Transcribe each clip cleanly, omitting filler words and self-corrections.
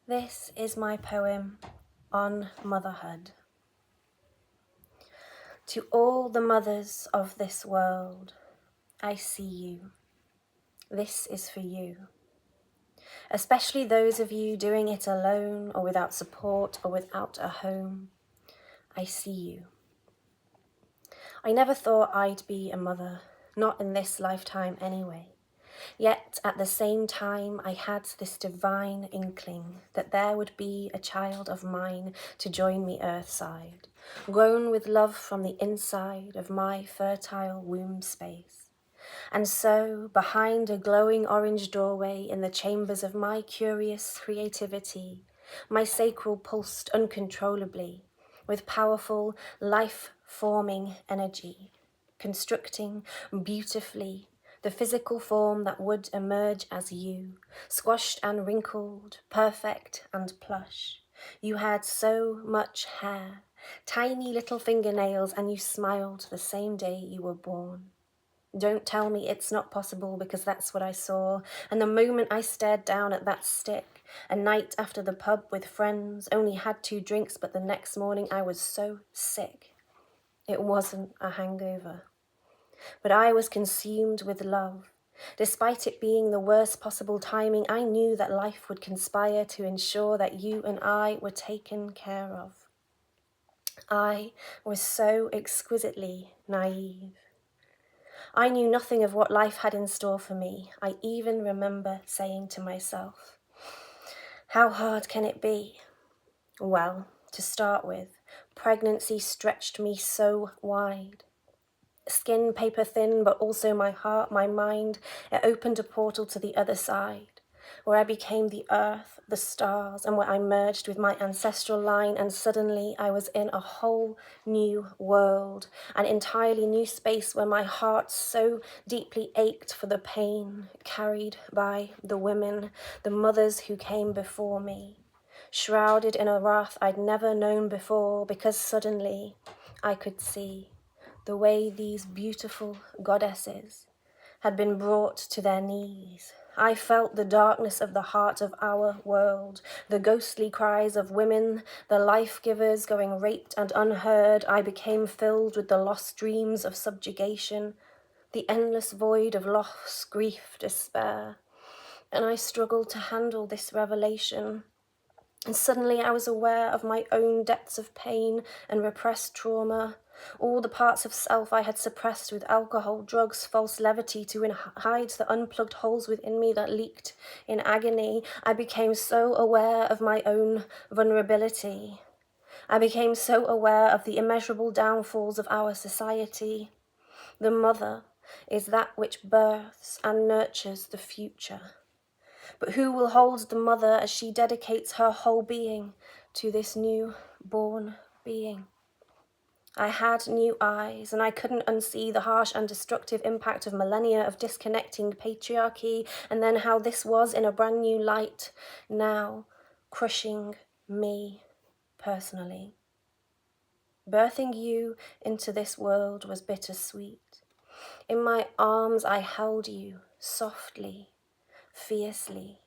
This is my poem on motherhood. To all the mothers of this world, I see you. This is for you. Especially those of you doing it alone or without support or without a home. I see you. I never thought I'd be a mother, not in this lifetime anyway. Yet at the same time, I had this divine inkling that there would be a child of mine to join me earthside, grown with love from the inside of my fertile womb space. And so, behind a glowing orange doorway in the chambers of my curious creativity, my sacral pulsed uncontrollably with powerful, life-forming energy, constructing beautifully the physical form that would emerge as you, squashed and wrinkled, perfect and plush. You had so much hair, tiny little fingernails, and you smiled the same day you were born. Don't tell me it's not possible, because that's what I saw. And the moment I stared down at that stick, a night after the pub with friends, only had 2 drinks, but the next morning I was so sick. It wasn't a hangover. But I was consumed with love. Despite it being the worst possible timing, I knew that life would conspire to ensure that you and I were taken care of. I was so exquisitely naive. I knew nothing of what life had in store for me. I even remember saying to myself, how hard can it be? Well, to start with, pregnancy stretched me so wide. Skin paper thin, but also my heart, my mind. It opened a portal to the other side, where I became the earth, the stars, and where I merged with my ancestral line, and suddenly I was in a whole new world, an entirely new space where my heart so deeply ached for the pain carried by the women, the mothers who came before me, shrouded in a wrath I'd never known before, because suddenly I could see the way these beautiful goddesses had been brought to their knees. I felt the darkness of the heart of our world, the ghostly cries of women, the life-givers going raped and unheard. I became filled with the lost dreams of subjugation, the endless void of loss, grief, despair. And I struggled to handle this revelation. And suddenly I was aware of my own depths of pain and repressed trauma, all the parts of self I had suppressed with alcohol, drugs, false levity to hide the unplugged holes within me that leaked in agony. I became so aware of my own vulnerability. I became so aware of the immeasurable downfalls of our society. The mother is that which births and nurtures the future. But who will hold the mother as she dedicates her whole being to this new born being? I had new eyes, and I couldn't unsee the harsh and destructive impact of millennia of disconnecting patriarchy, and then how this was in a brand new light, now crushing me personally. Birthing you into this world was bittersweet. In my arms I held you softly, fiercely.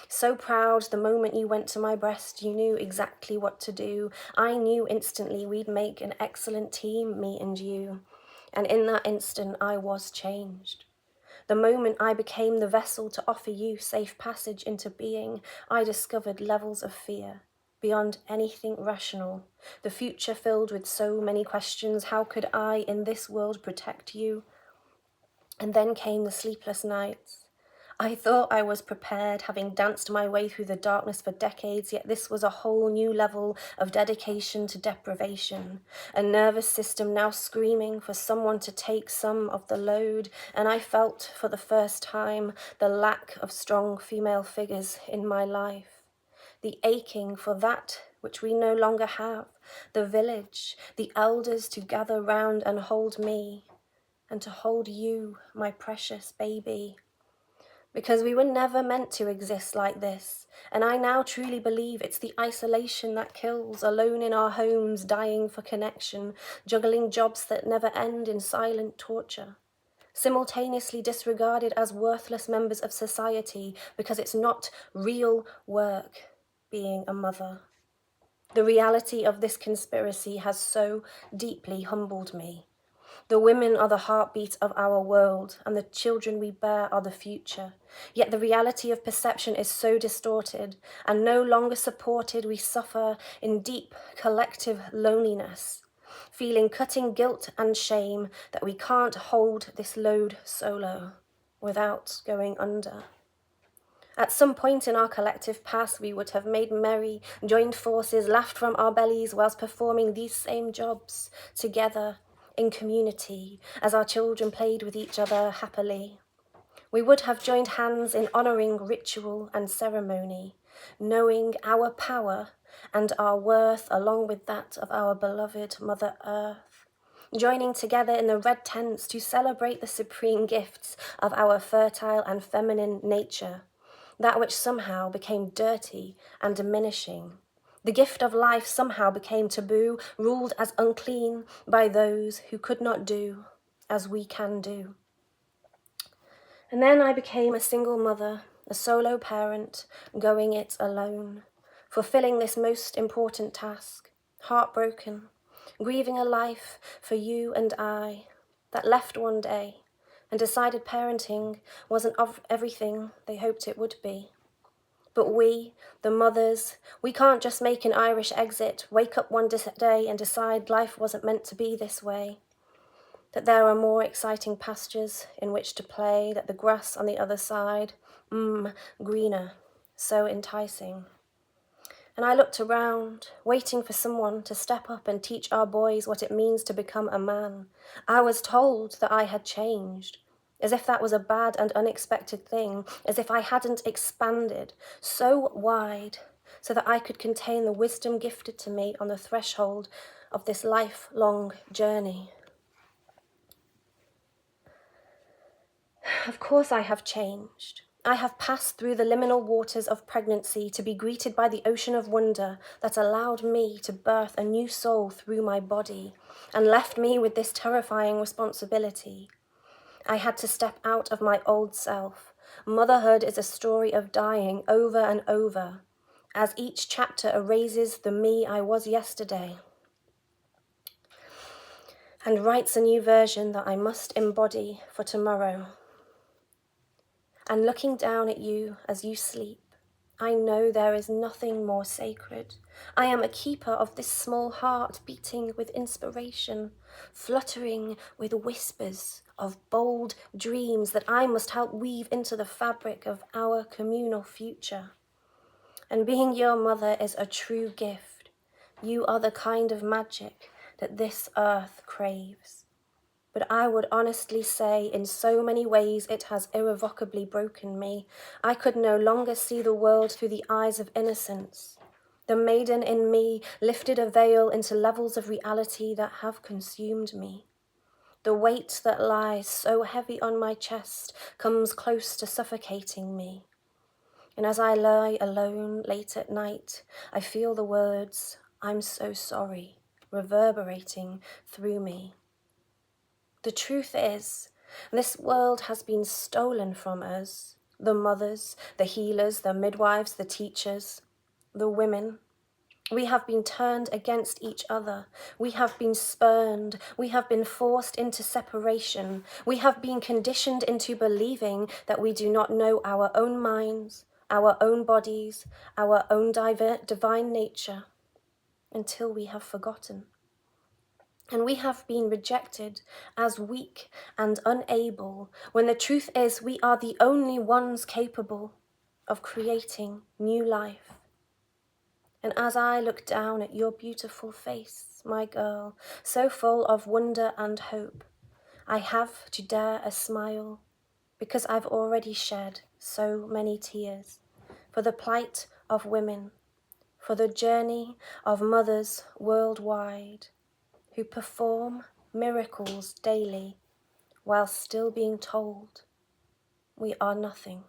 So proud the moment you went to my breast, you knew exactly what to do. I knew instantly we'd make an excellent team, me and you. And in that instant, I was changed. The moment I became the vessel to offer you safe passage into being, I discovered levels of fear beyond anything rational. The future filled with so many questions. How could I, in this world, protect you? And then came the sleepless nights. I thought I was prepared, having danced my way through the darkness for decades, yet this was a whole new level of dedication to deprivation, a nervous system now screaming for someone to take some of the load, and I felt for the first time the lack of strong female figures in my life, the aching for that which we no longer have, the village, the elders to gather round and hold me, and to hold you, my precious baby. Because we were never meant to exist like this, and I now truly believe it's the isolation that kills, alone in our homes, dying for connection, juggling jobs that never end in silent torture, simultaneously disregarded as worthless members of society because it's not real work. being a mother. The reality of this conspiracy has so deeply humbled me. The women are the heartbeat of our world, and the children we bear are the future. Yet the reality of perception is so distorted, and no longer supported, we suffer in deep collective loneliness, feeling cutting guilt and shame that we can't hold this load solo without going under. At some point in our collective past, we would have made merry, joined forces, laughed from our bellies whilst performing these same jobs together in community as our children played with each other happily. We would have joined hands in honouring ritual and ceremony, knowing our power and our worth along with that of our beloved Mother Earth, joining together in the red tents to celebrate the supreme gifts of our fertile and feminine nature, that which somehow became dirty and diminishing. The gift of life somehow became taboo, ruled as unclean by those who could not do as we can do. And then I became a single mother, a solo parent, going it alone, fulfilling this most important task, heartbroken, grieving a life for you and I that left one day and decided parenting wasn't everything they hoped it would be. But we, the mothers, we can't just make an Irish exit, wake up one day and decide life wasn't meant to be this way, that there are more exciting pastures in which to play, that the grass on the other side, greener, so enticing. And I looked around, waiting for someone to step up and teach our boys what it means to become a man. I was told that I had changed, as if that was a bad and unexpected thing, as if I hadn't expanded so wide so that I could contain the wisdom gifted to me on the threshold of this lifelong journey. Of course I have changed. I have passed through the liminal waters of pregnancy to be greeted by the ocean of wonder that allowed me to birth a new soul through my body and left me with this terrifying responsibility. I had to step out of my old self. Motherhood is a story of dying over and over, as each chapter erases the me I was yesterday and writes a new version that I must embody for tomorrow. And looking down at you as you sleep, I know there is nothing more sacred. I am a keeper of this small heart beating with inspiration, fluttering with whispers of bold dreams that I must help weave into the fabric of our communal future. And being your mother is a true gift. You are the kind of magic that this earth craves. But I would honestly say in so many ways it has irrevocably broken me. I could no longer see the world through the eyes of innocence. The maiden in me lifted a veil into levels of reality that have consumed me. The weight that lies so heavy on my chest comes close to suffocating me. And as I lie alone late at night, I feel the words, "I'm so sorry," reverberating through me. The truth is, this world has been stolen from us, the mothers, the healers, the midwives, the teachers, the women. We have been turned against each other. We have been spurned. We have been forced into separation. We have been conditioned into believing that we do not know our own minds, our own bodies, our own divine nature, until we have forgotten. And we have been rejected as weak and unable, when the truth is we are the only ones capable of creating new life. And as I look down at your beautiful face, my girl, so full of wonder and hope, I have to dare a smile, because I've already shed so many tears for the plight of women, for the journey of mothers worldwide, who perform miracles daily while still being told we are nothing.